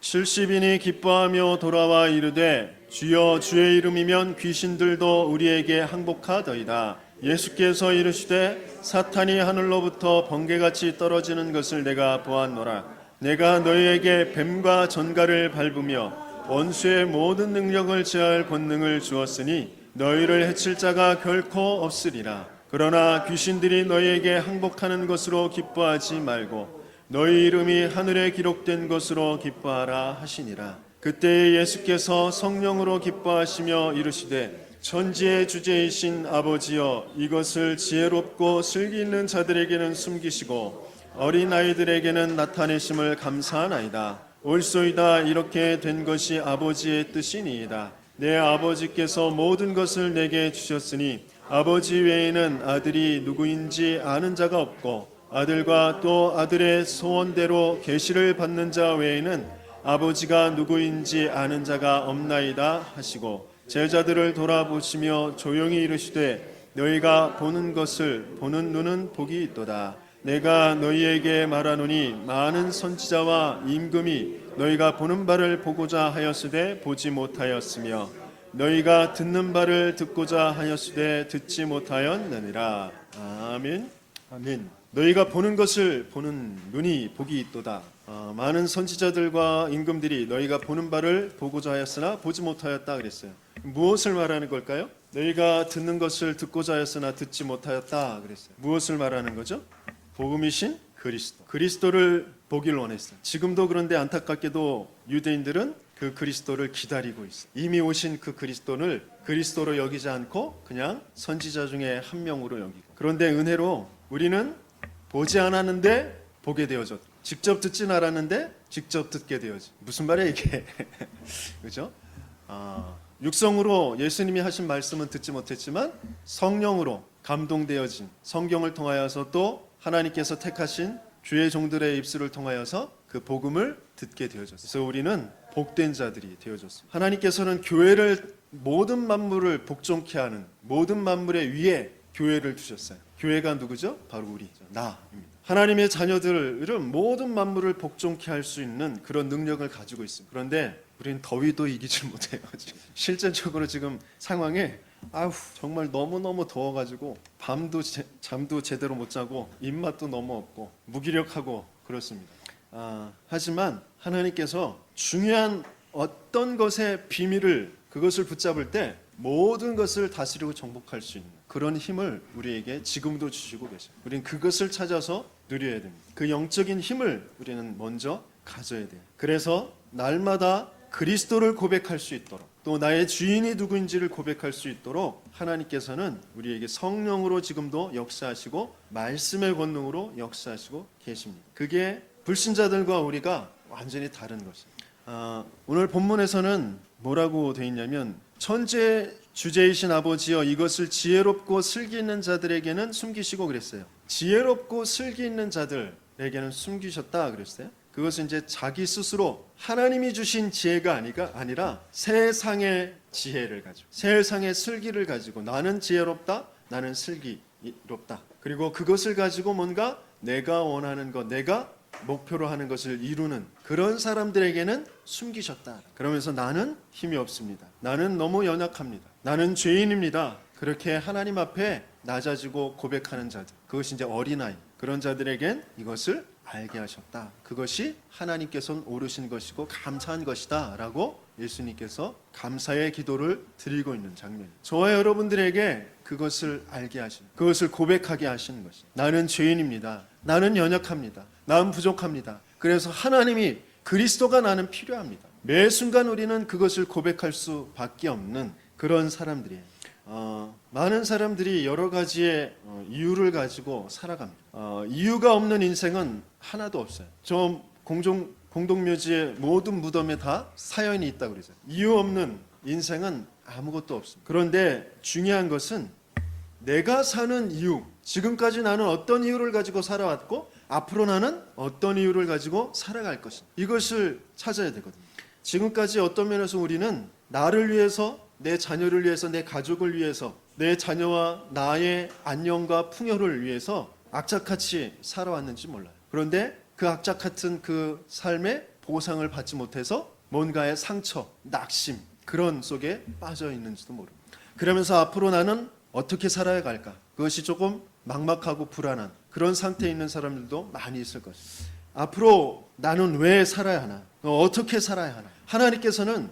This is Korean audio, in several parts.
70인이 기뻐하며 돌아와 이르되 주여 주의 이름이면 귀신들도 우리에게 항복하더이다. 예수께서 이르시되 사탄이 하늘로부터 번개같이 떨어지는 것을 내가 보았노라. 내가 너희에게 뱀과 전갈을 밟으며 원수의 모든 능력을 제할 권능을 주었으니 너희를 해칠 자가 결코 없으리라. 그러나 귀신들이 너희에게 항복하는 것으로 기뻐하지 말고 너희 이름이 하늘에 기록된 것으로 기뻐하라 하시니라. 그때 예수께서 성령으로 기뻐하시며 이르시되 천지의 주제이신 아버지여, 이것을 지혜롭고 슬기 있는 자들에게는 숨기시고 어린 아이들에게는 나타내심을 감사하나이다. 옳소이다. 이렇게 된 것이 아버지의 뜻이니이다. 내 아버지께서 모든 것을 내게 주셨으니 아버지 외에는 아들이 누구인지 아는 자가 없고 아들과 또 아들의 소원대로 계시를 받는 자 외에는 아버지가 누구인지 아는 자가 없나이다 하시고 제자들을 돌아보시며 조용히 이르시되 너희가 보는 것을 보는 눈은 복이 있도다. 내가 너희에게 말하노니 많은 선지자와 임금이 너희가 보는 바를 보고자 하였으되 보지 못하였으며 너희가 듣는 바를 듣고자 하였으되 듣지 못하였느니라. 아멘. 아멘. 너희가 보는 것을 보는 눈이 복이 있도다. 많은 선지자들과 임금들이 너희가 보는 바를 보고자 하였으나 보지 못하였다 그랬어요. 무엇을 말하는 걸까요? 너희가 듣는 것을 듣고자 하였으나 듣지 못하였다 그랬어요. 무엇을 말하는 거죠? 복음이신 그리스도. 그리스도를 보길 원했어요. 지금도 그런데 안타깝게도 유대인들은 그 그리스도를 기다리고 있어요. 이미 오신 그 그리스도를 그리스도로 여기지 않고 그냥 선지자 중에 한 명으로 여기고. 그런데 은혜로 우리는 보지 않았는데 보게 되어졌고 직접 듣진 않았는데 직접 듣게 되어지. 무슨 말이야 이게? 그죠? 육성으로 예수님이 하신 말씀은 듣지 못했지만 성령으로 감동되어진 성경을 통하여서 또 하나님께서 택하신 주의 종들의 입술을 통하여서 그 복음을 듣게 되어졌어요. 그래서 우리는 복된 자들이 되어졌습니다. 하나님께서는 교회를 모든 만물을 복종케 하는 모든 만물의 위에 교회를 두셨어요. 교회가 누구죠? 바로 우리, 나입니다. 하나님의 자녀들은 모든 만물을 복종케 할 수 있는 그런 능력을 가지고 있습니다. 그런데 우리는 더위도 이기질 못해요. 실제적으로 지금 상황에 정말 너무너무 더워가지고 밤도 잠도 제대로 못 자고 입맛도 너무 없고 무기력하고 그렇습니다. 하지만 하나님께서 중요한 어떤 것의 비밀을 그것을 붙잡을 때 모든 것을 다스리고 정복할 수 있는 그런 힘을 우리에게 지금도 주시고 계셔요. 우리는 그것을 찾아서 누려야 됩니다. 그 영적인 힘을 우리는 먼저 가져야 돼요. 그래서 날마다 그리스도를 고백할 수 있도록 또 나의 주인이 누구인지를 고백할 수 있도록 하나님께서는 우리에게 성령으로 지금도 역사하시고 말씀의 권능으로 역사하시고 계십니다. 그게 불신자들과 우리가 완전히 다른 것입니다. 오늘 본문에서는 뭐라고 되어 있냐면 천지의 주제이신 아버지여, 이것을 지혜롭고 슬기 있는 자들에게는 숨기시고 그랬어요. 지혜롭고 슬기 있는 자들에게는 숨기셨다 그랬어요. 그것은 이제 자기 스스로 하나님이 주신 지혜가 아니라 세상의 지혜를 가지고 세상의 슬기를 가지고 나는 지혜롭다, 나는 슬기롭다. 그리고 그것을 가지고 뭔가 내가 원하는 것, 내가 목표로 하는 것을 이루는 그런 사람들에게는 숨기셨다. 그러면서 나는 힘이 없습니다. 나는 너무 연약합니다. 나는 죄인입니다. 그렇게 하나님 앞에 낮아지고 고백하는 자들, 그것이 이제 어린아이, 그런 자들에겐 이것을 알게 하셨다. 그것이 하나님께서는 옳으신 것이고 감사한 것이다 라고 예수님께서 감사의 기도를 드리고 있는 장면입니다. 저와 여러분들에게 그것을 알게 하신, 그것을 고백하게 하시는 것입니다. 나는 죄인입니다. 나는 연약합니다. 나는 부족합니다. 그래서 하나님이 그리스도가 나는 필요합니다. 매 순간 우리는 그것을 고백할 수밖에 없는 그런 사람들이에요. 많은 사람들이 여러 가지의 이유를 가지고 살아갑니다. 이유가 없는 인생은 하나도 없어요. 저 공동묘지의 모든 무덤에 다 사연이 있다고 그러죠. 이유 없는 인생은 아무것도 없습니다. 그런데 중요한 것은 내가 사는 이유, 지금까지 나는 어떤 이유를 가지고 살아왔고 앞으로 나는 어떤 이유를 가지고 살아갈 것인가, 이것을 찾아야 되거든요. 지금까지 어떤 면에서 우리는 나를 위해서, 내 자녀를 위해서, 내 가족을 위해서, 내 자녀와 나의 안녕과 풍요를 위해서 악착같이 살아왔는지 몰라요. 그런데 그 악착 같은 그 삶에 보상을 받지 못해서 뭔가의 상처, 낙심 그런 속에 빠져 있는지도 모릅니다. 그러면서 앞으로 나는 어떻게 살아야 갈까? 그것이 조금 막막하고 불안한 그런 상태에 있는 사람들도 많이 있을 것입니다. 앞으로 나는 왜 살아야 하나? 어떻게 살아야 하나? 하나님께서는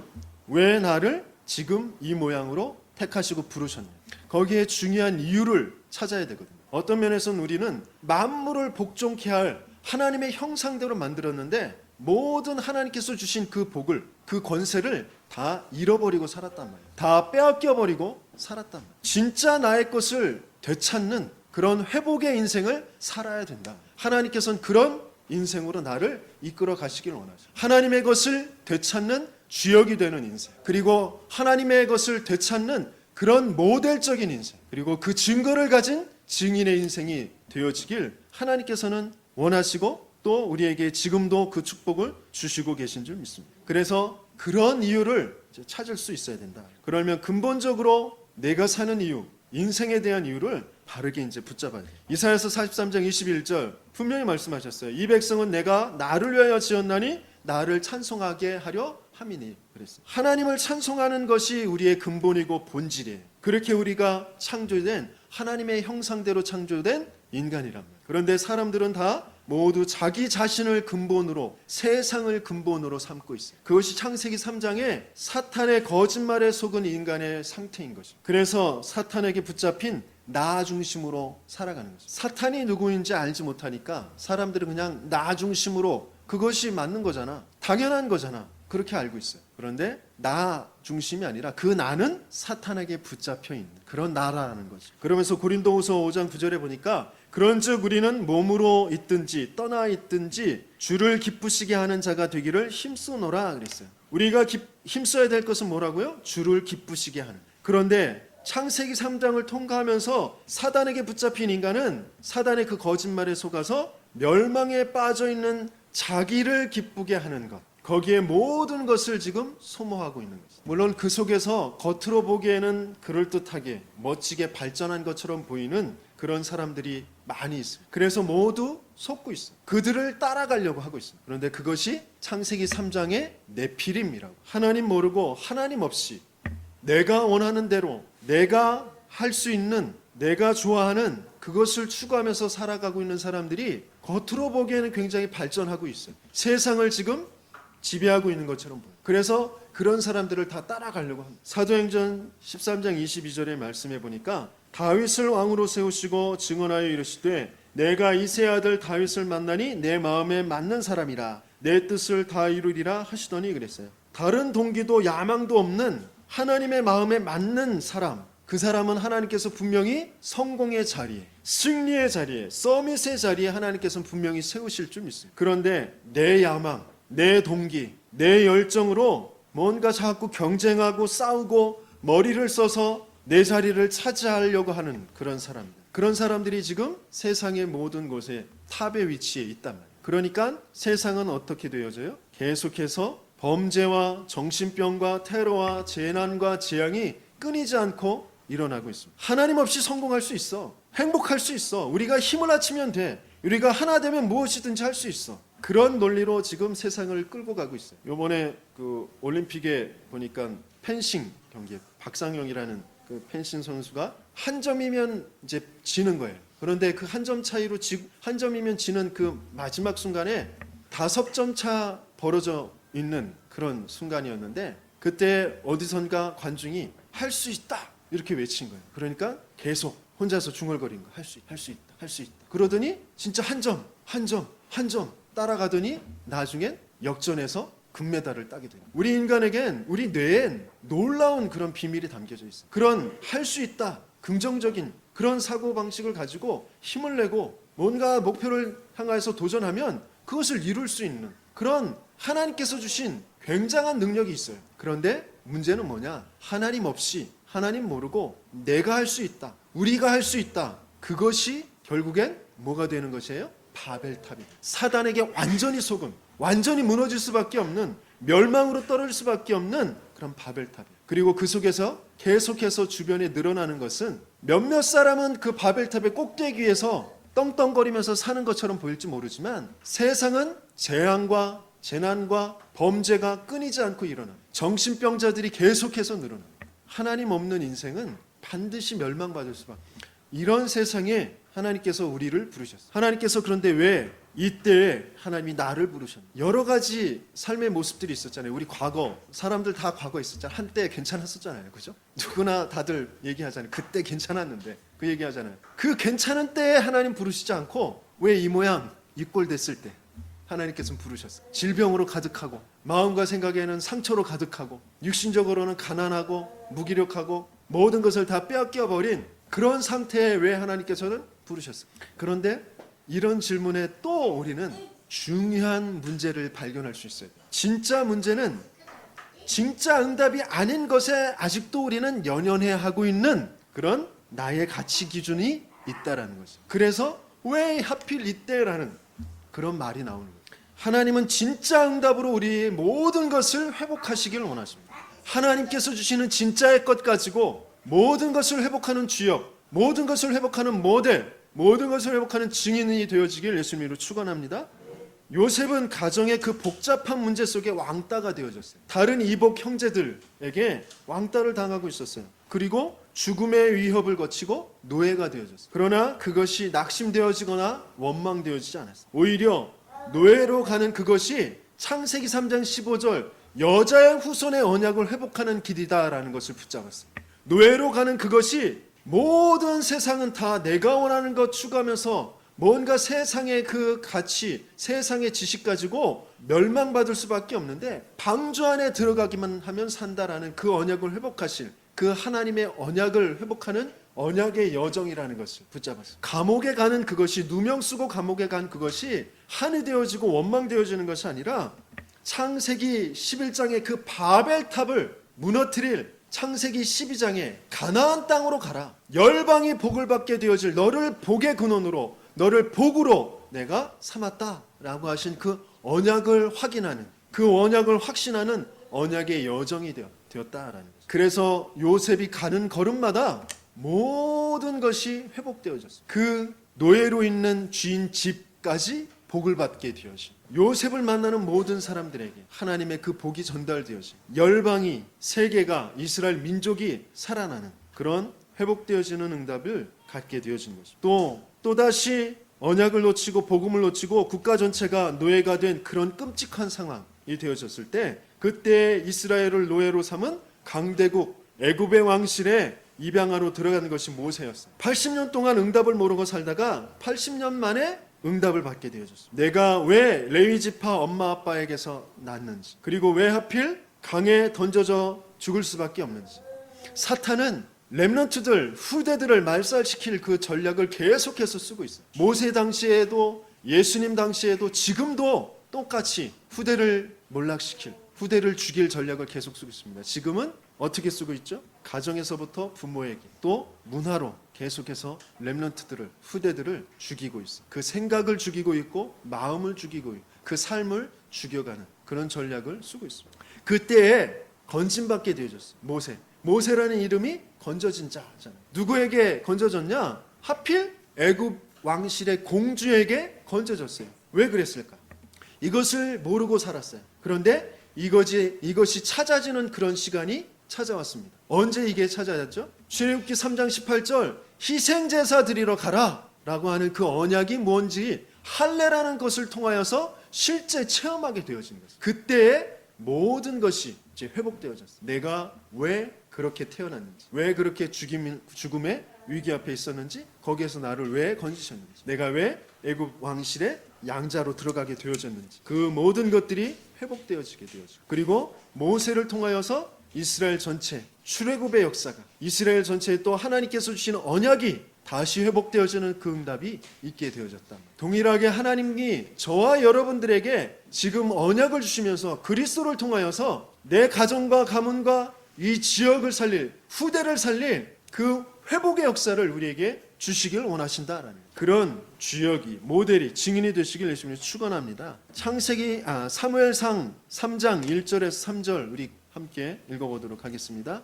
왜 나를 지금 이 모양으로 택하시고 부르셨냐? 거기에 중요한 이유를 찾아야 되거든요. 어떤 면에서는 우리는 만물을 복종케 할 하나님의 형상대로 만들었는데 모든 하나님께서 주신 그 복을, 그 권세를 다 잃어버리고 살았단 말이에요. 다 빼앗겨버리고 살았단 말이에요. 진짜 나의 것을 되찾는 그런 회복의 인생을 살아야 된다. 하나님께서는 그런 인생으로 나를 이끌어 가시길 원하죠. 하나님의 것을 되찾는 주역이 되는 인생, 그리고 하나님의 것을 되찾는 그런 모델적인 인생, 그리고 그 증거를 가진 증인의 인생이 되어지길 하나님께서는 원하시고 또 우리에게 지금도 그 축복을 주시고 계신 줄 믿습니다. 그래서 그런 이유를 찾을 수 있어야 된다. 그러면 근본적으로 내가 사는 이유, 인생에 대한 이유를 바르게 이제 붙잡아야 돼요. 이사야서 43장 21절 분명히 말씀하셨어요. 이 백성은 내가 나를 위하여 지었나니 나를 찬송하게 하려 함이니 그랬어요. 하나님을 찬송하는 것이 우리의 근본이고 본질이에요. 그렇게 우리가 창조된 하나님의 형상대로 창조된 인간이란 말이에요. 그런데 사람들은 다 모두 자기 자신을 근본으로, 세상을 근본으로 삼고 있어요. 그것이 창세기 3장에 사탄의 거짓말에 속은 인간의 상태인 것이죠. 그래서 사탄에게 붙잡힌 나 중심으로 살아가는 거죠. 사탄이 누구인지 알지 못하니까 사람들은 그냥 나 중심으로, 그것이 맞는 거잖아, 당연한 거잖아, 그렇게 알고 있어요. 그런데 나 중심이 아니라 그 나는 사탄에게 붙잡혀 있는 그런 나라는 거죠. 그러면서 고린도후서 5장 9절에 보니까 그런즉 우리는 몸으로 있든지 떠나 있든지 주를 기쁘시게 하는 자가 되기를 힘쓰노라 그랬어요. 우리가 힘써야 될 것은 뭐라고요? 주를 기쁘시게 하는. 그런데 창세기 3장을 통과하면서 사단에게 붙잡힌 인간은 사단의 그 거짓말에 속아서 멸망에 빠져 있는 자기를 기쁘게 하는 것, 거기에 모든 것을 지금 소모하고 있는 거죠. 물론 그 속에서 겉으로 보기에는 그럴듯하게 멋지게 발전한 것처럼 보이는 그런 사람들이 많이 있어요. 그래서 모두 속고 있어요. 그들을 따라가려고 하고 있어요. 그런데 그것이 창세기 3장의 네피림이라고, 하나님 모르고 하나님 없이 내가 원하는 대로 내가 할 수 있는, 내가 좋아하는 그것을 추구하면서 살아가고 있는 사람들이 겉으로 보기에는 굉장히 발전하고 있어요. 세상을 지금 지배하고 있는 것처럼 보여요. 그래서 그런 사람들을 다 따라가려고 합니다. 사도행전 13장 22절의 말씀해 보니까 다윗을 왕으로 세우시고 증언하여 이르시되 내가 이새의 아들 다윗을 만나니 내 마음에 맞는 사람이라 내 뜻을 다 이루리라 하시더니 그랬어요. 다른 동기도 야망도 없는 하나님의 마음에 맞는 사람, 그 사람은 하나님께서 분명히 성공의 자리에, 승리의 자리에, 서밋의 자리에 하나님께서는 분명히 세우실 줄 믿습니다. 그런데 내 야망, 내 동기, 내 열정으로 뭔가 자꾸 경쟁하고 싸우고 머리를 써서 내 자리를 차지하려고 하는 그런 사람들, 그런 사람들이 지금 세상의 모든 곳에 탑의 위치에 있단 말이에요. 그러니까 세상은 어떻게 되어져요? 계속해서 범죄와 정신병과 테러와 재난과 재앙이 끊이지 않고 일어나고 있습니다. 하나님 없이 성공할 수 있어, 행복할 수 있어, 우리가 힘을 합치면 돼, 우리가 하나 되면 무엇이든지 할 수 있어, 그런 논리로 지금 세상을 끌고 가고 있어요. 이번에 그 올림픽에 보니까 펜싱 경기에 박상영이라는 그 펜싱 선수가 한 점이면 이제 지는 거예요. 그런데 그 한 점 차이로 한 점이면 지는 그 마지막 순간에 5점 차 벌어져 있는 그런 순간이었는데 그때 어디선가 관중이 할 수 있다 이렇게 외친 거예요. 그러니까 계속 혼자서 중얼거린 거, 할 수 있다. 그러더니 진짜 한 점 따라가더니 나중엔 역전해서 금메달을 따게 돼요. 우리 인간에겐, 우리 뇌엔 놀라운 그런 비밀이 담겨져 있어요. 그런 할 수 있다, 긍정적인 그런 사고방식을 가지고 힘을 내고 뭔가 목표를 향해서 도전하면 그것을 이룰 수 있는 그런 하나님께서 주신 굉장한 능력이 있어요. 그런데 문제는 뭐냐? 하나님 없이, 하나님 모르고 내가 할 수 있다, 우리가 할 수 있다, 그것이 결국엔 뭐가 되는 것이에요? 바벨탑이, 사단에게 완전히 속은, 완전히 무너질 수밖에 없는, 멸망으로 떨어질 수밖에 없는 그런 바벨탑이에요. 그리고 그 속에서 계속해서 주변에 늘어나는 것은 몇몇 사람은 그 바벨탑의 꼭대기에서 떵떵거리면서 사는 것처럼 보일지 모르지만 세상은 재앙과 재난과 범죄가 끊이지 않고 일어나. 정신병자들이 계속해서 늘어나. 하나님 없는 인생은 반드시 멸망받을 수밖에. 이런 세상에 하나님께서 우리를 부르셨어요. 하나님께서 그런데 왜 이때 하나님이 나를 부르셨나요? 여러 가지 삶의 모습들이 있었잖아요. 우리 과거, 사람들 다 과거 있었잖아요. 한때 괜찮았었잖아요. 그죠? 누구나 다들 얘기하잖아요. 그때 괜찮았는데. 그 얘기하잖아요. 그 괜찮은 때에 하나님 부르시지 않고 왜 이 모양, 이 꼴 됐을 때 하나님께서는 부르셨어요. 질병으로 가득하고 마음과 생각에는 상처로 가득하고 육신적으로는 가난하고 무기력하고 모든 것을 다 빼앗겨버린 그런 상태에 왜 하나님께서는 부르셨어요. 그런데 이런 질문에 또 우리는 중요한 문제를 발견할 수 있어요. 진짜 문제는 진짜 응답이 아닌 것에 아직도 우리는 연연해하고 있는 그런 나의 가치 기준이 있다라는 거죠. 그래서 왜 하필 이때라는 그런 말이 나오는 거예요. 하나님은 진짜 응답으로 우리의 모든 것을 회복하시길 원하십니다. 하나님께서 주시는 진짜의 것 가지고 모든 것을 회복하는 주역, 모든 것을 회복하는 모델, 모든 것을 회복하는 증인이 되어지길 예수님으로 축원합니다. 요셉은 가정의 그 복잡한 문제 속에 왕따가 되어졌어요. 다른 이복 형제들에게 왕따를 당하고 있었어요. 그리고 죽음의 위협을 거치고 노예가 되어졌어요. 그러나 그것이 낙심되어지거나 원망되어지지 않았어요. 오히려 노예로 가는 그것이 창세기 3장 15절 여자의 후손의 언약을 회복하는 길이다라는 것을 붙잡았어요. 노예로 가는 그것이 모든 세상은 다 내가 원하는 것 추구하면서 뭔가 세상의 그 가치, 세상의 지식 가지고 멸망받을 수밖에 없는데 방주 안에 들어가기만 하면 산다라는 그 언약을 회복하실 그 하나님의 언약을 회복하는 언약의 여정이라는 것을 붙잡았어요. 감옥에 가는 그것이 누명 쓰고 감옥에 간 그것이 한이 되어지고 원망되어지는 것이 아니라 창세기 11장의 그 바벨탑을 무너뜨릴 창세기 12장에 가나안 땅으로 가라. 열방이 복을 받게 되어질 너를 복의 근원으로 너를 복으로 내가 삼았다라고 하신 그 언약을 확인하는 그 언약을 확신하는 언약의 여정이 되었다라는 거죠. 그래서 요셉이 가는 걸음마다 모든 것이 회복되어졌어요. 그 노예로 있는 주인 집까지 복을 받게 되어진 요셉을 만나는 모든 사람들에게 하나님의 그 복이 전달되어진 열방이 세계가 이스라엘 민족이 살아나는 그런 회복되어지는 응답을 갖게 되어진 것입니다. 또다시 언약을 놓치고 복음을 놓치고 국가 전체가 노예가 된 그런 끔찍한 상황이 되어졌을 때 그때 이스라엘을 노예로 삼은 강대국 애굽의 왕실에 입양하러 들어가는 것이 모세였어요. 80년 동안 응답을 모르고 살다가 80년 만에 응답을 받게 되어졌어요. 내가 왜 레위지파 엄마 아빠에게서 낳았는지, 그리고 왜 하필 강에 던져져 죽을 수밖에 없는지. 사탄은 렘넌트들, 후대들을 말살시킬 그 전략을 계속해서 쓰고 있어요. 모세 당시에도 예수님 당시에도 지금도 똑같이 후대를 몰락시킬, 후대를 죽일 전략을 계속 쓰고 있습니다. 지금은 어떻게 쓰고 있죠? 가정에서부터 부모에게, 또 문화로 계속해서 렘넌트들을, 후대들을 죽이고 있어요. 그 생각을 죽이고 있고 마음을 죽이고 있고 그 삶을 죽여가는 그런 전략을 쓰고 있습니다. 그때에 건진받게 되어졌어요. 모세라는 이름이 건져진 자잖아요. 누구에게 건져졌냐? 하필 애굽 왕실의 공주에게 건져졌어요. 왜 그랬을까? 이것을 모르고 살았어요. 그런데 이것이 찾아지는 그런 시간이 찾아왔습니다. 언제 이게 찾아졌죠? 출애굽기 3장 18절 희생제사 드리러 가라 라고 하는 그 언약이 뭔지 할례라는 것을 통하여서 실제 체험하게 되어진 것입니다. 그때에 모든 것이 이제 회복되어졌어요. 내가 왜 그렇게 태어났는지, 왜 그렇게 죽음의 위기 앞에 있었는지, 거기에서 나를 왜 건지셨는지, 내가 왜 애굽 왕실의 양자로 들어가게 되어졌는지, 그 모든 것들이 회복되어지게 되어지고, 그리고 모세를 통하여서 이스라엘 전체 출애굽의 역사가, 이스라엘 전체에 또 하나님께서 주시는 언약이 다시 회복되어지는 그 응답이 있게 되어졌다. 동일하게 하나님이 저와 여러분들에게 지금 언약을 주시면서 그리스도를 통하여서 내 가정과 가문과 이 지역을 살릴, 후대를 살릴 그 회복의 역사를 우리에게 주시길 원하신다라는 그런 주역이, 모델이, 증인이 되시길 예수님이 축원합니다. 창세기 사무엘상 3장 1절에서 3절 우리 함께 읽어보도록 하겠습니다.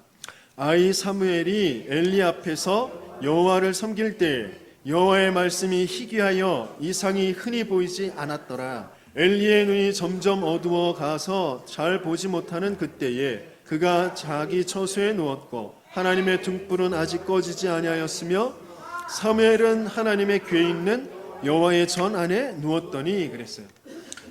아이 사무엘이 엘리 앞에서 여호와를 섬길 때에 여호와의 말씀이 희귀하여 이상이 흔히 보이지 않았더라. 엘리의 눈이 점점 어두워 가서 잘 보지 못하는 그때에 그가 자기 처소에 누웠고 하나님의 등불은 아직 꺼지지 아니하였으며 사무엘은 하나님의 궤에 있는 여호와의 전 안에 누웠더니 그랬어요.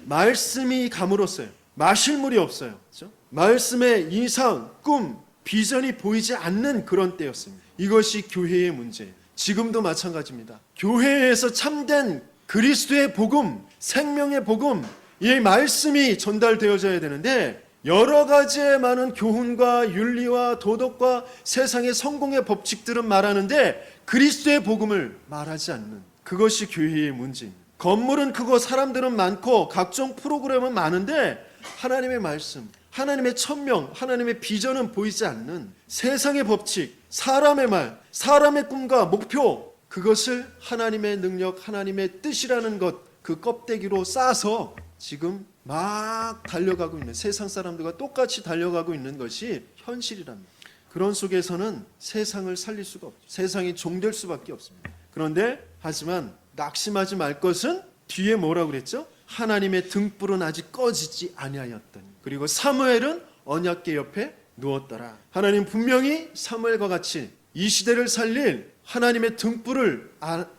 말씀이 가물었어요. 마실 물이 없어요. 그렇죠? 말씀의 이상, 꿈, 비전이 보이지 않는 그런 때였습니다. 이것이 교회의 문제예요. 지금도 마찬가지입니다. 교회에서 참된 그리스도의 복음, 생명의 복음, 이 말씀이 전달되어져야 되는데 여러 가지의 많은 교훈과 윤리와 도덕과 세상의 성공의 법칙들은 말하는데 그리스도의 복음을 말하지 않는 그것이 교회의 문제입니다. 건물은 크고 사람들은 많고 각종 프로그램은 많은데 하나님의 말씀, 하나님의 천명, 하나님의 비전은 보이지 않는 세상의 법칙, 사람의 말, 사람의 꿈과 목표, 그것을 하나님의 능력, 하나님의 뜻이라는 것, 그 껍데기로 싸서 지금 막 달려가고 있는, 세상 사람들과 똑같이 달려가고 있는 것이 현실이랍니다. 그런 속에서는 세상을 살릴 수가 없죠. 세상이 종될 수밖에 없습니다. 그런데 하지만 낙심하지 말 것은 뒤에 뭐라고 그랬죠? 하나님의 등불은 아직 꺼지지 아니하였더니, 그리고 사무엘은 언약궤 옆에 누웠더라. 하나님 분명히 사무엘과 같이 이 시대를 살릴 하나님의 등불을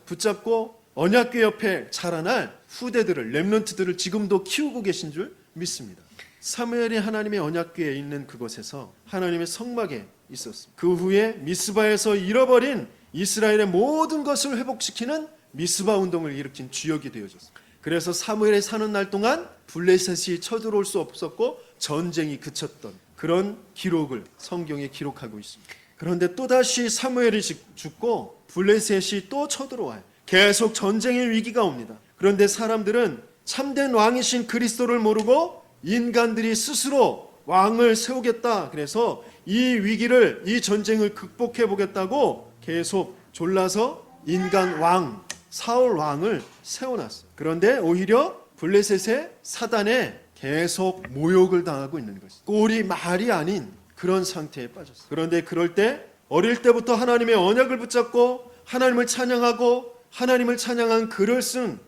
붙잡고 언약궤 옆에 자라날 후대들을, 렘넌트들을 지금도 키우고 계신 줄 믿습니다. 사무엘이 하나님의 언약궤에 있는 그곳에서 하나님의 성막에 있었습니다. 그 후에 미스바에서 잃어버린 이스라엘의 모든 것을 회복시키는 미스바 운동을 일으킨 주역이 되어졌습니다. 그래서 사무엘이 사는 날 동안 블레셋이 쳐들어올 수 없었고 전쟁이 그쳤던 그런 기록을 성경에 기록하고 있습니다. 그런데 또다시 사무엘이 죽고 블레셋이 또 쳐들어와요. 계속 전쟁의 위기가 옵니다. 그런데 사람들은 참된 왕이신 그리스도를 모르고 인간들이 스스로 왕을 세우겠다. 그래서 이 위기를, 이 전쟁을 극복해 보겠다고 계속 졸라서 인간 왕, 사울 왕을 세워놨어요. 그런데 오히려 블레셋의 사단에 계속 모욕을 당하고 있는 것이죠. 꼴이 말이 아닌 그런 상태에 빠졌어요. 그런데 그럴 때 어릴 때부터 하나님의 언약을 붙잡고 하나님을 찬양하고 하나님을 찬양한 글을 쓴,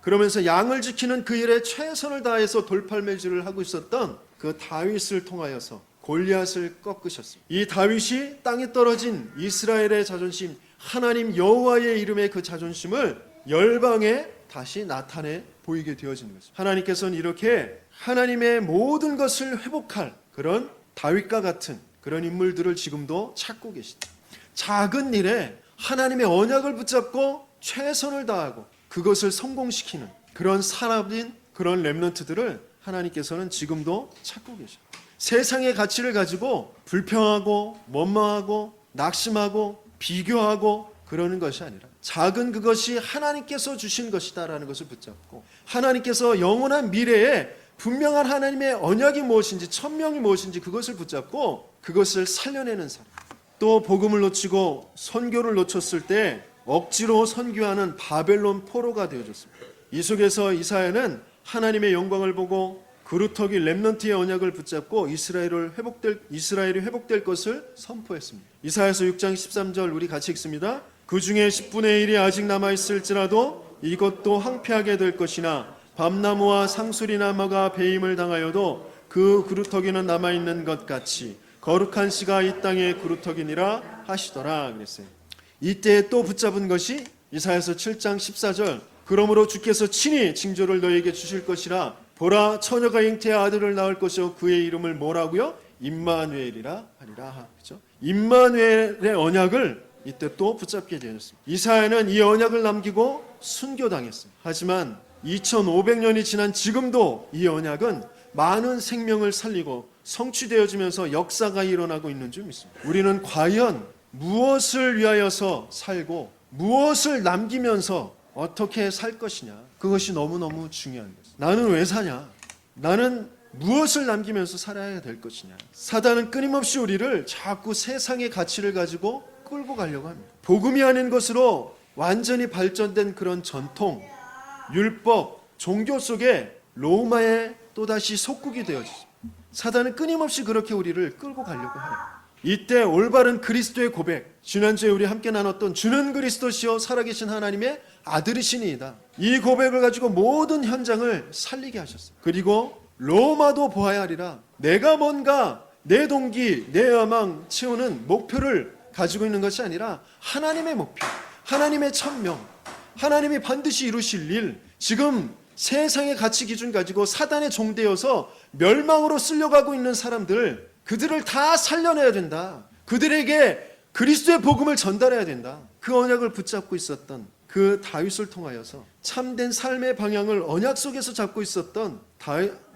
그러면서 양을 지키는 그 일에 최선을 다해서 돌팔매질을 하고 있었던 그 다윗을 통하여서 골리앗을 꺾으셨습니다. 이 다윗이 땅에 떨어진 이스라엘의 자존심, 하나님 여호와의 이름의 그 자존심을 열방에 다시 나타내 보이게 되어지는 것입니다. 하나님께서는 이렇게 하나님의 모든 것을 회복할 그런 다윗과 같은 그런 인물들을 지금도 찾고 계시다. 작은 일에 하나님의 언약을 붙잡고 최선을 다하고 그것을 성공시키는 그런 사람인 그런 렘넌트들을 하나님께서는 지금도 찾고 계십니다. 세상의 가치를 가지고 불평하고 원망하고 낙심하고 비교하고 그러는 것이 아니라 작은 그것이 하나님께서 주신 것이다라는 것을 붙잡고 하나님께서 영원한 미래에 분명한 하나님의 언약이 무엇인지 천명이 무엇인지 그것을 붙잡고 그것을 살려내는 사람. 또 복음을 놓치고 선교를 놓쳤을 때 억지로 선교하는 바벨론 포로가 되어졌습니다. 이 속에서 이사야는 하나님의 영광을 보고 그루터기 렘넌트의 언약을 붙잡고 이스라엘이 회복될 것을 선포했습니다. 이사야서 6장 13절 우리 같이 읽습니다. 그 중에 10분의 1이 아직 남아있을지라도 이것도 황폐하게 될 것이나 밤나무와 상수리나무가 배임을 당하여도 그 그루터기는 남아있는 것 같이 거룩한 씨가 이 땅의 그루터기니라 하시더라 그랬어요. 이때 또 붙잡은 것이 이사야서 7장 14절 그러므로 주께서 친히 징조를 너에게 주실 것이라 보라 처녀가 잉태의 아들을 낳을 것이요 그의 이름을 뭐라고요? 임마누엘이라 하리라. 그렇죠? 임마누엘의 언약을 이때 또 붙잡게 되었습니다. 이사야는 이 언약을 남기고 순교당했습니다. 하지만 2500년이 지난 지금도 이 언약은 많은 생명을 살리고 성취되어지면서 역사가 일어나고 있는 줄 믿습니다. 우리는 과연 무엇을 위하여서 살고 무엇을 남기면서 어떻게 살 것이냐, 그것이 너무너무 중요한 것입니다. 나는 왜 사냐? 나는 무엇을 남기면서 살아야 될 것이냐? 사단은 끊임없이 우리를 자꾸 세상의 가치를 가지고 끌고 가려고 합니다. 복음이 아닌 것으로 완전히 발전된 그런 전통, 율법, 종교 속에 로마의 또다시 속국이 되어지죠. 사단은 끊임없이 그렇게 우리를 끌고 가려고 해요. 이때 올바른 그리스도의 고백, 지난주에 우리 함께 나눴던 주는 그리스도시요 살아계신 하나님의 아들이시니이다. 이 고백을 가지고 모든 현장을 살리게 하셨어요. 그리고 로마도 보아야 하리라. 내가 뭔가 내 동기, 내 야망 채우는 목표를 가지고 있는 것이 아니라 하나님의 목표, 하나님의 천명, 하나님이 반드시 이루실 일, 지금 세상의 가치 기준 가지고 사단의 종되어서 멸망으로 쓸려가고 있는 사람들, 그들을 다 살려내야 된다. 그들에게 그리스도의 복음을 전달해야 된다. 그 언약을 붙잡고 있었던 그 다윗을 통하여서 참된 삶의 방향을 언약 속에서 잡고 있었던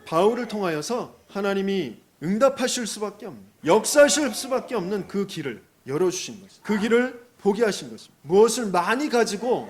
바울을 통하여서 하나님이 응답하실 수밖에 없는, 역사하실 수밖에 없는 그 길을 열어주신 것입니다. 그 길을 보게 하신 것입니다. 무엇을 많이 가지고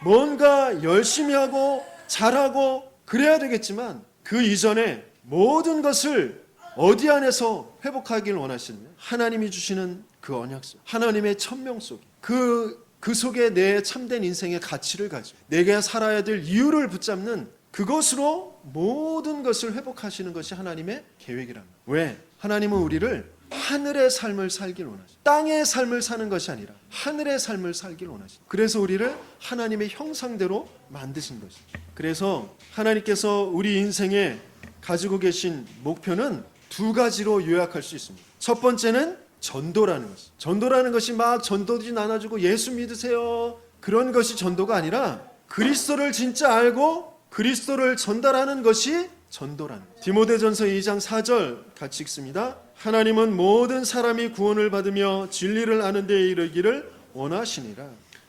뭔가 열심히 하고 잘하고 그래야 되겠지만 그 이전에 모든 것을 어디 안에서 회복하길 원하시느냐? 하나님이 주시는 그 언약 속, 하나님의 천명 속에 그 속에 내 참된 인생의 가치를 가지고 내가 살아야 될 이유를 붙잡는 그것으로 모든 것을 회복하시는 것이 하나님의 계획이랍니다. 왜? 하나님은 우리를 하늘의 삶을 살길 원하시죠. 땅의 삶을 사는 것이 아니라 하늘의 삶을 살길 원하시죠. 그래서 우리를 하나님의 형상대로 만드신 것이죠. 그래서 하나님께서 우리 인생에 가지고 계신 목표는 두 가지로 요약할 수 있습니다. 첫 번째는 전도라는 것이. 전도라는 것이 막 전도지 나눠주고 예수 믿으세요, 그런 것이 전도가 아니라 그리스도를 진짜 알고 그리스도를 전달하는 것이 전도라는 것이. 디모데전서 2장 4절 같이 읽습니다. 하나님은 모든 사람이 구원을 받으며 진리를 아는 데에 이르기를 원하시니라.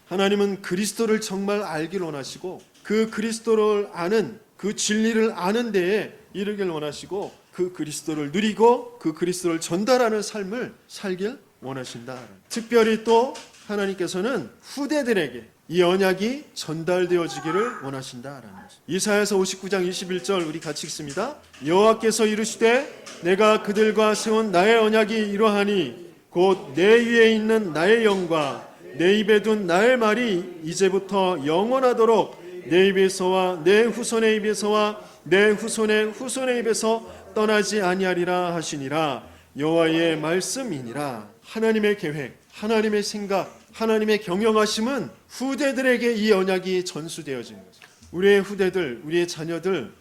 하나님은 그리스도를 정말 알길 원하시고 그 그리스도를 아는, 그 진리를 아는 데에 이르길 원하시고 그 그리스도를 누리고 그 그리스도를 전달하는 삶을 살길 원하신다. 특별히 또 하나님께서는 후대들에게 이 언약이 전달되어지기를 원하신다라는 것입니다. 이사야서 59장 21절 우리 같이 읽습니다. 여호와께서 이르시되 내가 그들과 세운 나의 언약이 이러하니 곧 내 위에 있는 나의 영과 내 입에 둔 나의 말이 이제부터 영원하도록 내 입에서와 내 후손의 입에서와 내 후손의 후손의 입에서 떠나지 아니하리라 하시니라. 여호와의 말씀이니라. 하나님의 계획, 하나님의 생각, 하나님의 경영하심은 후대들에게 이 언약이 전수되어지는 것입니다. 우리의 후대들, 우리의 자녀들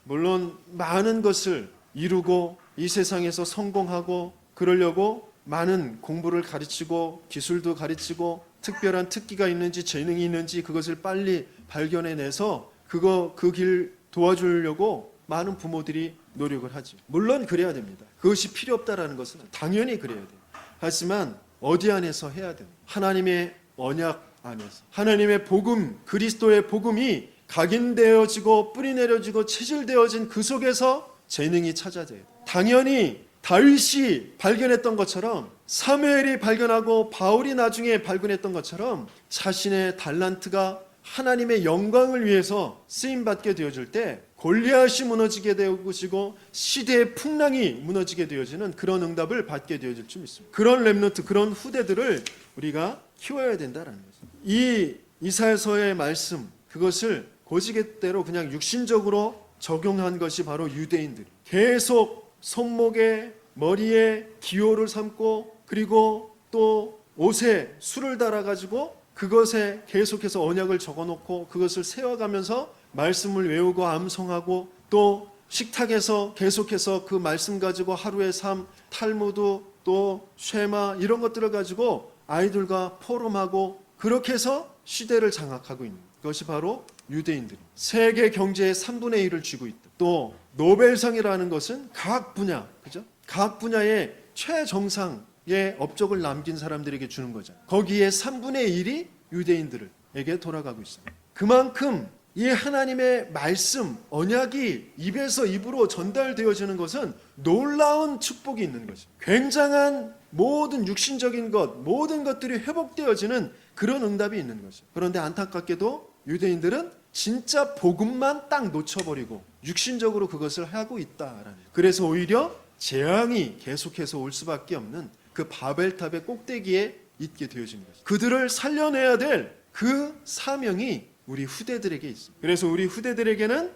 물론 많은 것을 이루고 이 세상에서 성공하고 그러려고 많은 공부를 가르치고 기술도 가르치고 특별한 특기가 있는지 재능이 있는지 그것을 빨리 발견해내서 그 길 도와주려고 많은 부모들이 노력을 하죠. 물론 그래야 됩니다. 그것이 필요 없다라는 것은 당연히 그래야 돼요. 하지만 어디 안에서 해야 됩니다. 하나님의 언약 안에서, 하나님의 복음, 그리스도의 복음이 각인되어지고 뿌리내려지고 체질되어진 그 속에서 재능이 찾아져야 돼요. 당연히 다윗이 발견했던 것처럼, 사무엘이 발견하고 바울이 나중에 발견했던 것처럼 자신의 달란트가 하나님의 영광을 위해서 쓰임받게 되어질 때 골리앗이 무너지게 되어지고 시대의 풍랑이 무너지게 되어지는 그런 응답을 받게 되어질 줄 믿습니다. 그런 렘넌트, 그런 후대들을 우리가 키워야 된다는 거죠. 이 이사야서의 말씀, 그것을 고지get대로 그냥 육신적으로 적용한 것이 바로 유대인들이 계속 손목에 머리에 기호를 삼고 그리고 또 옷에 술을 달아가지고 그것에 계속해서 언약을 적어놓고 그것을 세워가면서 말씀을 외우고 암송하고 또 식탁에서 계속해서 그 말씀 가지고 하루의 삶, 탈무드 또 쉐마 이런 것들을 가지고 아이들과 포럼하고 그렇게 해서 시대를 장악하고 있는 것이 바로 유대인들입니다. 세계 경제의 3분의 1을 쥐고 있다. 또 노벨상이라는 것은 각 분야, 그죠? 각 분야의 최정상의 업적을 남긴 사람들에게 주는 거죠. 거기에 3분의 1이 유대인들에게 돌아가고 있습니다. 그만큼 이 하나님의 말씀, 언약이 입에서 입으로 전달되어지는 것은 놀라운 축복이 있는 거죠. 굉장한 모든 육신적인 것, 모든 것들이 회복되어지는 그런 응답이 있는 거죠. 그런데 안타깝게도 유대인들은 진짜 복음만 딱 놓쳐버리고 육신적으로 그것을 하고 있다라는. 그래서 오히려 재앙이 계속해서 올 수밖에 없는 그 바벨탑의 꼭대기에 있게 되어진 거죠. 그들을 살려내야 될 그 사명이 우리 후대들에게 있습니다. 그래서 우리 후대들에게는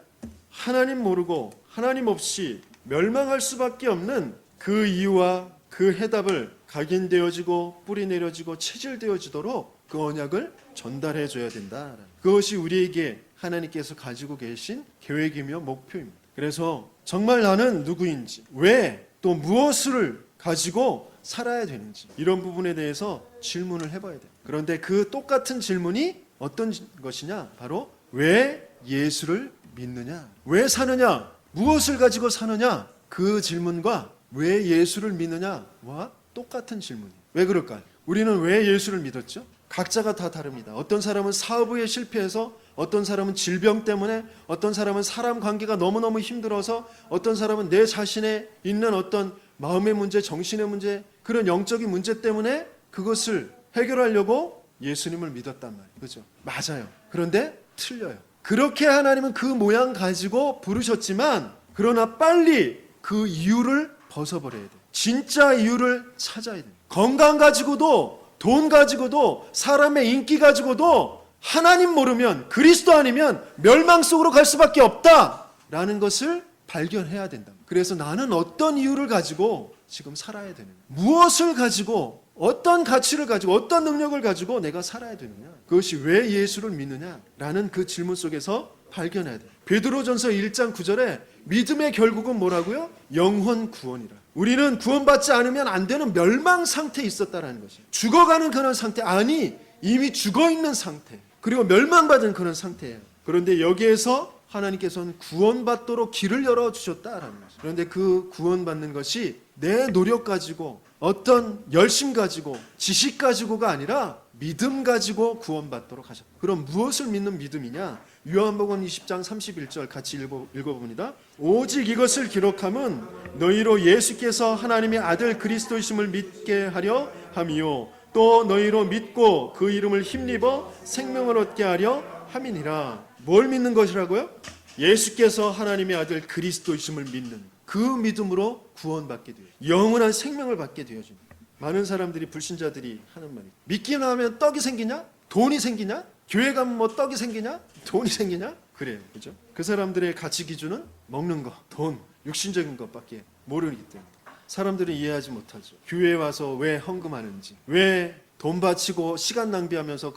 하나님 모르고 하나님 없이 멸망할 수밖에 없는 그 이유와 그 해답을 각인되어지고 뿌리 내려지고 체질되어지도록 그 언약을 전달해 줘야 된다. 그것이 우리에게 하나님께서 가지고 계신 계획이며 목표입니다. 그래서 정말 나는 누구인지, 왜 또 무엇을 가지고 살아야 되는지 이런 부분에 대해서 질문을 해봐야 돼요. 그런데 그 똑같은 질문이 어떤 것이냐? 바로 왜 예수를 믿느냐? 왜 사느냐? 무엇을 가지고 사느냐? 그 질문과 왜 예수를 믿느냐와 똑같은 질문이에요. 왜 그럴까요? 우리는 왜 예수를 믿었죠? 각자가 다 다릅니다. 어떤 사람은 사업에 실패해서, 어떤 사람은 질병 때문에, 어떤 사람은 사람 관계가 너무너무 힘들어서, 어떤 사람은 내 자신에 있는 어떤 마음의 문제, 정신의 문제, 그런 영적인 문제 때문에 그것을 해결하려고 예수님을 믿었단 말이에요. 그죠? 맞아요. 그런데 틀려요. 그렇게 하나님은 그 모양 가지고 부르셨지만, 그러나 빨리 그 이유를 벗어버려야 돼요. 진짜 이유를 찾아야 돼요. 건강 가지고도, 돈 가지고도, 사람의 인기 가지고도 하나님 모르면, 그리스도 아니면 멸망 속으로 갈 수밖에 없다라는 것을 발견해야 된다. 그래서 나는 어떤 이유를 가지고 지금 살아야 되느냐, 무엇을 가지고, 어떤 가치를 가지고, 어떤 능력을 가지고 내가 살아야 되느냐, 그것이 왜 예수를 믿느냐라는 그 질문 속에서 발견해야 돼요. 베드로전서 1장 9절에 믿음의 결국은 뭐라고요? 영혼 구원이라. 우리는 구원받지 않으면 안 되는 멸망 상태에 있었다라는 것이에요. 죽어가는 그런 상태, 아니 이미 죽어있는 상태, 그리고 멸망받은 그런 상태예요. 그런데 여기에서 하나님께서는 구원받도록 길을 열어주셨다라는 것이에요. 그런데 그 구원받는 것이 내 노력 가지고, 어떤 열심 가지고, 지식 가지고가 아니라 믿음 가지고 구원받도록 하셨다. 그럼 무엇을 믿는 믿음이냐? 요한복음 20장 31절 같이 읽어봅니다. 오직 이것을 기록함은 너희로 예수께서 하나님의 아들 그리스도이심을 믿게 하려 함이요, 또 너희로 믿고 그 이름을 힘입어 생명을 얻게 하려 함이니라. 뭘 믿는 것이라고요? 예수께서 하나님의 아들 그리스도이심을 믿는 그 믿음으로 구원받게 돼요. 영원한 생명을 받게 되어집니다. 많은 사람들이, 불신자들이 하는 말이, 믿기만 하면 떡이 생기냐? 돈이 생기냐? 교회 가면 뭐 떡이 생기냐? 돈이 생기냐? 그래요. 그죠? 그 사람들의 가치 기준은 먹는 거, 돈, 육신적인 것밖에 모르기 때문에 사람들은 이해하지 못하죠. 교회에 와서 왜 헌금하는지, 왜 돈 바치고 시간 낭비하면서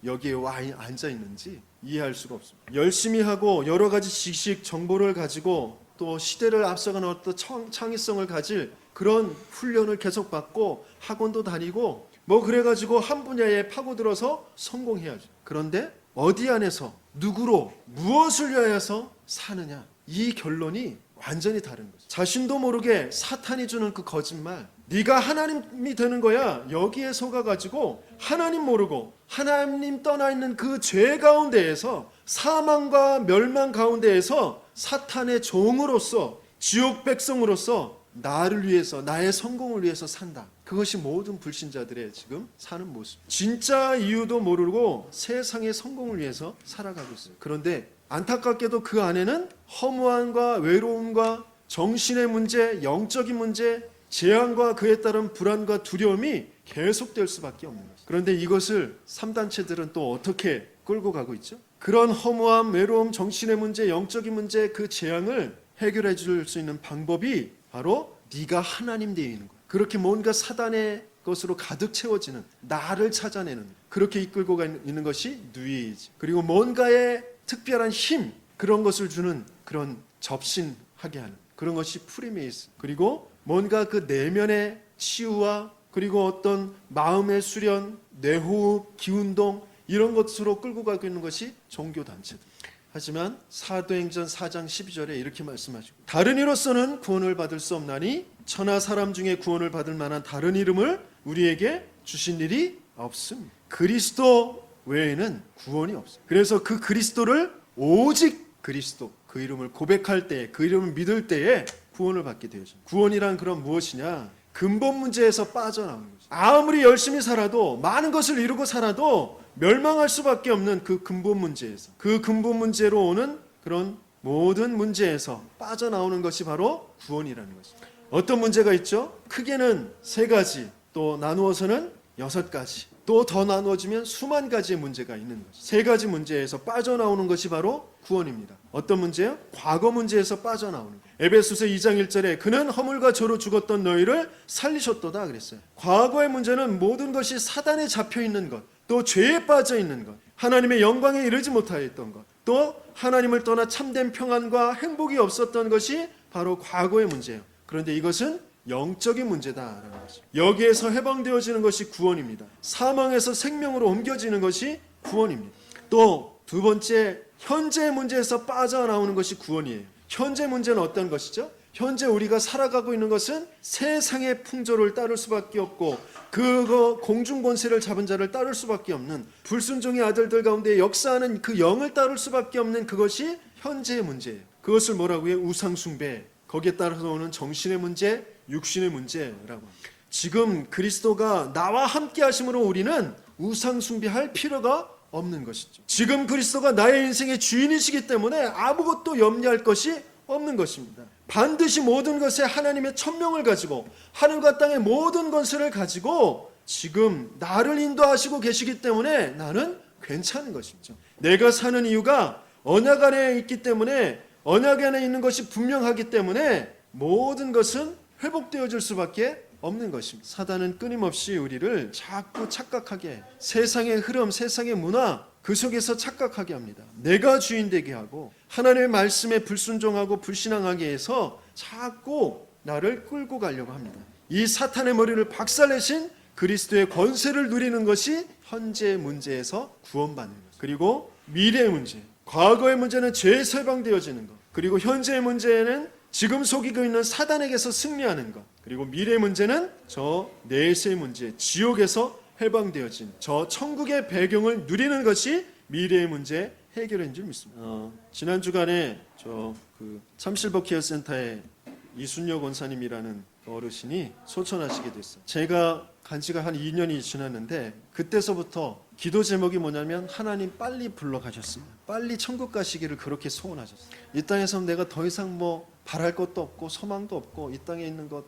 여기에 와 앉아 있는지 이해할 수가 없습니다. 열심히 하고 여러 가지 지식, 정보를 가지고 또 시대를 앞서가는 어떤 창의성을 가질 그런 훈련을 계속 받고 학원도 다니고 뭐 그래가지고 한 분야에 파고들어서 성공해야죠. 그런데 어디 안에서 누구로 무엇을 위하여서 사느냐, 이 결론이 완전히 다른 거죠. 자신도 모르게 사탄이 주는 그 거짓말, 네가 하나님이 되는 거야, 여기에 속아가지고 하나님 모르고 하나님 떠나 있는 그 죄 가운데에서, 사망과 멸망 가운데에서 사탄의 종으로서, 지옥 백성으로서 나를 위해서, 나의 성공을 위해서 산다. 그것이 모든 불신자들의 지금 사는 모습. 진짜 이유도 모르고 세상의 성공을 위해서 살아가고 있어요. 그런데 안타깝게도 그 안에는 허무함과 외로움과 정신의 문제, 영적인 문제, 재앙과 그에 따른 불안과 두려움이 계속될 수밖에 없는 것이죠. 그런데 이것을 3단체들은 또 어떻게 끌고 가고 있죠? 그런 허무함, 외로움, 정신의 문제, 영적인 문제, 그 재앙을 해결해 줄 수 있는 방법이 바로 네가 하나님 되어 있는 거예요. 그렇게 뭔가 사단의 것으로 가득 채워지는, 나를 찾아내는, 그렇게 이끌고 있는 것이 뉴에이지. 그리고 뭔가의 특별한 힘, 그런 것을 주는, 그런 접신하게 하는 그런 것이 프리메이스. 그리고 뭔가 그 내면의 치유와, 그리고 어떤 마음의 수련, 뇌호흡, 기운동, 이런 것으로 끌고 가고 있는 것이 종교단체들. 하지만 사도행전 4장 12절에 이렇게 말씀하시고, 다른 이로서는 구원을 받을 수 없나니 천하 사람 중에 구원을 받을 만한 다른 이름을 우리에게 주신 일이 없습니다. 그리스도 외에는 구원이 없어요. 그래서 그 그리스도를, 오직 그리스도, 그 이름을 고백할 때, 그 이름을 믿을 때에 구원을 받게 되죠. 구원이란 그럼 무엇이냐? 근본 문제에서 빠져나오는 거죠. 아무리 열심히 살아도, 많은 것을 이루고 살아도 멸망할 수밖에 없는 그 근본 문제에서, 그 근본 문제로 오는 그런 모든 문제에서 빠져나오는 것이 바로 구원이라는 것입니다. 어떤 문제가 있죠? 크게는 3가지, 또 나누어서는 6가지, 또 더 나누어지면 수만 가지의 문제가 있는 거죠. 3가지 문제에서 빠져나오는 것이 바로 구원입니다. 어떤 문제요? 과거 문제에서 빠져나오는 거예요. 에베소서 2장 1절에 그는 허물과 저로 죽었던 너희를 살리셨도다 그랬어요. 과거의 문제는 모든 것이 사단에 잡혀있는 것, 또 죄에 빠져있는 것, 하나님의 영광에 이르지 못하였던 것, 또 하나님을 떠나 참된 평안과 행복이 없었던 것이 바로 과거의 문제예요. 그런데 이것은 영적인 문제다라는 거죠. 여기에서 해방되어지는 것이 구원입니다. 사망에서 생명으로 옮겨지는 것이 구원입니다. 또 두 번째, 현재의 문제에서 빠져나오는 것이 구원이에요. 현재 문제는 어떤 것이죠? 현재 우리가 살아가고 있는 것은 세상의 풍조를 따를 수밖에 없고 그거 공중권세를 잡은 자를 따를 수밖에 없는 불순종의 아들들 가운데 역사하는 그 영을 따를 수밖에 없는 그것이 현재의 문제예요. 그것을 뭐라고 해요? 우상숭배, 거기에 따라서 오는 정신의 문제, 육신의 문제라고 합니다. 지금 그리스도가 나와 함께 하심으로 우리는 우상숭배할 필요가 없는 것이죠. 지금 그리스도가 나의 인생의 주인이시기 때문에 아무것도 염려할 것이 없는 것입니다. 반드시 모든 것에 하나님의 천명을 가지고 하늘과 땅의 모든 권세를 가지고 지금 나를 인도하시고 계시기 때문에 나는 괜찮은 것이죠. 내가 사는 이유가 언약 안에 있기 때문에 언약 안에 있는 것이 분명하기 때문에 모든 것은 회복되어질 수밖에 없는 것입니다. 사단은 끊임없이 우리를 자꾸 착각하게, 세상의 흐름, 세상의 문화 그 속에서 착각하게 합니다. 내가 주인 되게 하고 하나님의 말씀에 불순종하고 불신앙하게 해서 자꾸 나를 끌고 가려고 합니다. 이 사탄의 머리를 박살내신 그리스도의 권세를 누리는 것이 현재의 문제에서 구원받는 것. 그리고 미래의 문제, 과거의 문제는 죄에서 해방되어지는 것. 그리고 현재의 문제는 지금 속이고 있는 사단에게서 승리하는 것. 그리고 미래의 문제는 저 내세의 문제, 지옥에서 해방되어진 저 천국의 배경을 누리는 것이 미래의 문제 해결인 줄 믿습니다. 지난 주간에 참실버 케어센터의 이순여 권사님이라는 어르신이 소천하시게 됐어요. 제가 간 지가 한 2년이 지났는데 그때서부터 기도 제목이 뭐냐면 하나님 빨리 불러가셨습니다. 빨리 천국 가시기를 그렇게 소원하셨어요. 이 땅에서 내가 더 이상 바랄 것도 없고 소망도 없고 이 땅에 있는 것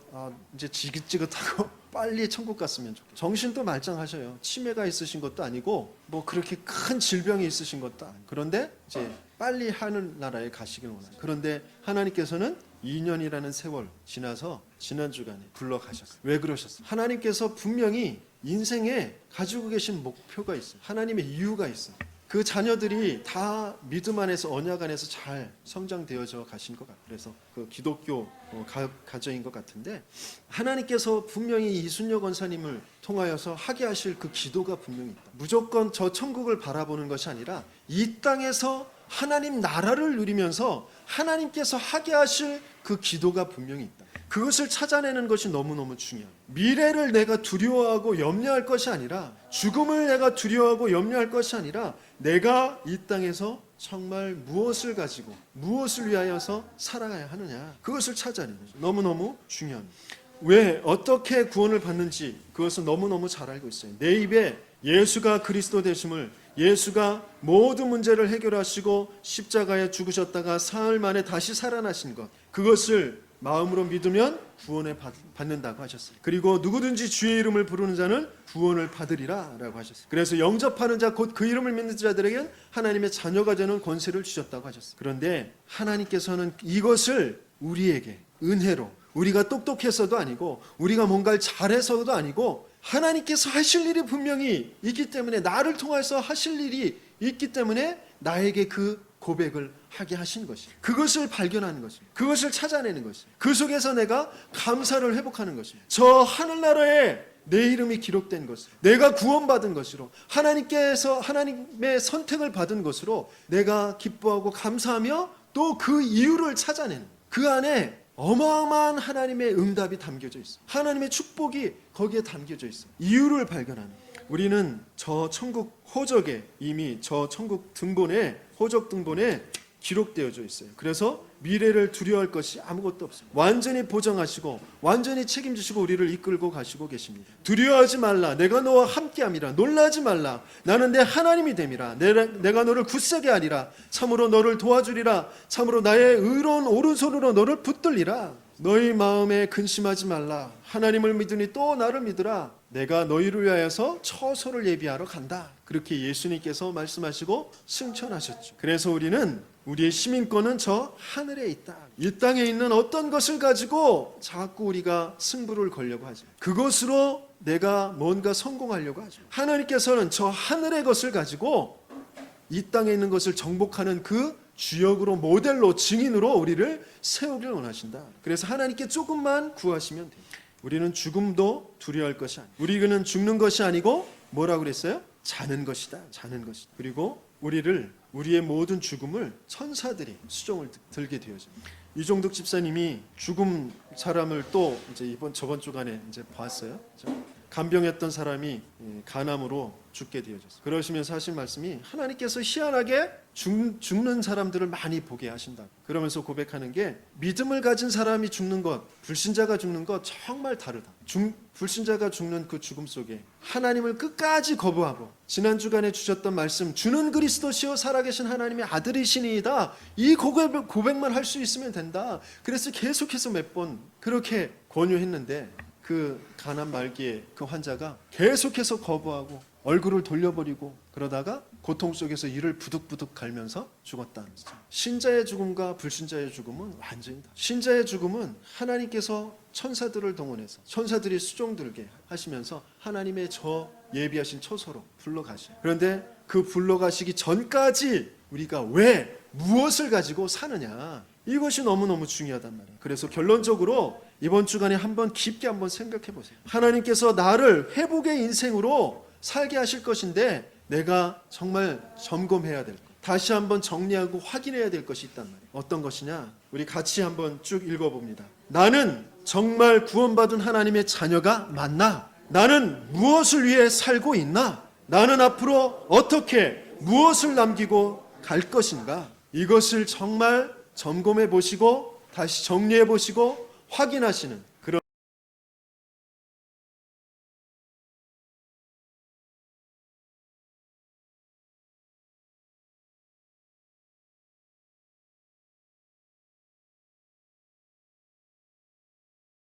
이제 지긋지긋하고 빨리 천국 갔으면 좋겠어요. 정신도 말짱하셔요. 치매가 있으신 것도 아니고 그렇게 큰 질병이 있으신 것도 아니고 그런데 이제 빨리 하늘나라에 가시길 원해요. 그런데 하나님께서는 2년이라는 세월 지나서 지난 주간에 불러가셨어요. 왜 그러셨어요? 하나님께서 분명히 인생에 가지고 계신 목표가 있어요. 하나님의 이유가 있어요. 그 자녀들이 다 믿음 안에서 언약 안에서 잘 성장되어져 가신 것 같아요. 그래서 그 기독교 가정인 것 같은데 하나님께서 분명히 이순여 권사님을 통하여서 하게 하실 그 기도가 분명히 있다. 무조건 저 천국을 바라보는 것이 아니라 이 땅에서 하나님 나라를 누리면서 하나님께서 하게 하실 그 기도가 분명히 있다. 그것을 찾아내는 것이 너무너무 중요해요. 미래를 내가 두려워하고 염려할 것이 아니라 죽음을 내가 두려워하고 염려할 것이 아니라 내가 이 땅에서 정말 무엇을 가지고 무엇을 위하여서 살아가야 하느냐 그것을 찾아내는 거죠. 너무너무 중요합니다. 왜 어떻게 구원을 받는지 그것은 너무너무 잘 알고 있어요. 내 입에 예수가 그리스도 되심을 예수가 모든 문제를 해결하시고 십자가에 죽으셨다가 사흘 만에 다시 살아나신 것 그것을 마음으로 믿으면 구원을 받는다고 하셨어요. 그리고 누구든지 주의 이름을 부르는 자는 구원을 받으리라 라고 하셨어요. 그래서 영접하는 자 곧 그 이름을 믿는 자들에겐 하나님의 자녀가 되는 권세를 주셨다고 하셨어요. 그런데 하나님께서는 이것을 우리에게 은혜로 우리가 똑똑해서도 아니고 우리가 뭔가를 잘해서도 아니고 하나님께서 하실 일이 분명히 있기 때문에 나를 통해서 하실 일이 있기 때문에 나에게 그 고백을 하게 하신 것이에요. 그것을 발견하는 것입니다. 그것을 찾아내는 것입니다. 그 속에서 내가 감사를 회복하는 것입니다. 저 하늘나라에 내 이름이 기록된 것으로 내가 구원받은 것으로 하나님의 선택을 받은 것으로 내가 기뻐하고 감사하며 또 그 이유를 찾아내는 그 안에 어마어마한 하나님의 응답이 담겨져 있어요. 하나님의 축복이 거기에 담겨져 있어요. 이유를 발견하는 우리는 저 천국 호적에 이미 저 천국 등본에 호적 등본에 기록되어져 있어요. 그래서 미래를 두려워할 것이 아무것도 없습니다. 완전히 보장하시고 완전히 책임지시고 우리를 이끌고 가시고 계십니다. 두려워하지 말라. 내가 너와 함께함이라. 놀라지 말라. 나는 내 하나님이 됨이라. 내가 너를 굳세게 하리라. 참으로 너를 도와주리라. 참으로 나의 의로운 오른손으로 너를 붙들리라. 너희 마음에 근심하지 말라. 하나님을 믿으니 또 나를 믿으라. 내가 너희를 위하여서 처소를 예비하러 간다. 그렇게 예수님께서 말씀하시고 승천하셨죠. 그래서 우리는 우리의 시민권은 저 하늘에 있다. 이 땅에 있는 어떤 것을 가지고 자꾸 우리가 승부를 걸려고 하죠. 그것으로 내가 뭔가 성공하려고 하죠. 하나님께서는 저 하늘의 것을 가지고 이 땅에 있는 것을 정복하는 그 주역으로, 모델로, 증인으로 우리를 세우길 원하신다. 그래서 하나님께 조금만 구하시면 돼요. 우리는 죽음도 두려워할 것이 아니고, 우리는 죽는 것이 아니고 뭐라고 그랬어요? 자는 것이다. 자는 것이다. 그리고 우리의 모든 죽음을 천사들이 수종을 들게 되어집니다. 이종득 집사님이 죽음 사람을 또 이제 저번 주간에 이제 봤어요. 간병했던 사람이 간암으로 죽게 되어졌어요. 그러시면서 하신 말씀이, 하나님께서 희한하게 죽는 사람들을 많이 보게 하신다. 그러면서 고백하는 게, 믿음을 가진 사람이 죽는 것, 불신자가 죽는 것 정말 다르다. 불신자가 죽는 그 죽음 속에 하나님을 끝까지 거부하고, 지난 주간에 주셨던 말씀, 주는 그리스도시요 살아계신 하나님의 아들이시니이다, 이 고백만 할 수 있으면 된다. 그래서 계속해서 몇 번 그렇게 권유했는데, 그 간암 말기에 그 환자가 계속해서 거부하고 얼굴을 돌려버리고 그러다가 고통 속에서 이를 부득부득 갈면서 죽었다는 거죠. 신자의 죽음과 불신자의 죽음은 완전히 다르다. 신자의 죽음은 하나님께서 천사들을 동원해서 천사들이 수종들게 하시면서 하나님의 저 예비하신 처소로 불러가시죠. 그런데 그 불러가시기 전까지 우리가 왜 무엇을 가지고 사느냐, 이것이 너무너무 중요하단 말이에요. 그래서 결론적으로 이번 주간에 한번 깊게 한번 생각해 보세요. 하나님께서 나를 회복의 인생으로 살게 하실 것인데, 내가 정말 점검해야 될 것, 다시 한번 정리하고 확인해야 될 것이 있단 말이에요. 어떤 것이냐? 우리 같이 한번 쭉 읽어봅니다. 나는 정말 구원받은 하나님의 자녀가 맞나? 나는 무엇을 위해 살고 있나? 나는 앞으로 어떻게 무엇을 남기고 갈 것인가? 이것을 정말 점검해 보시고 다시 정리해 보시고 확인하시는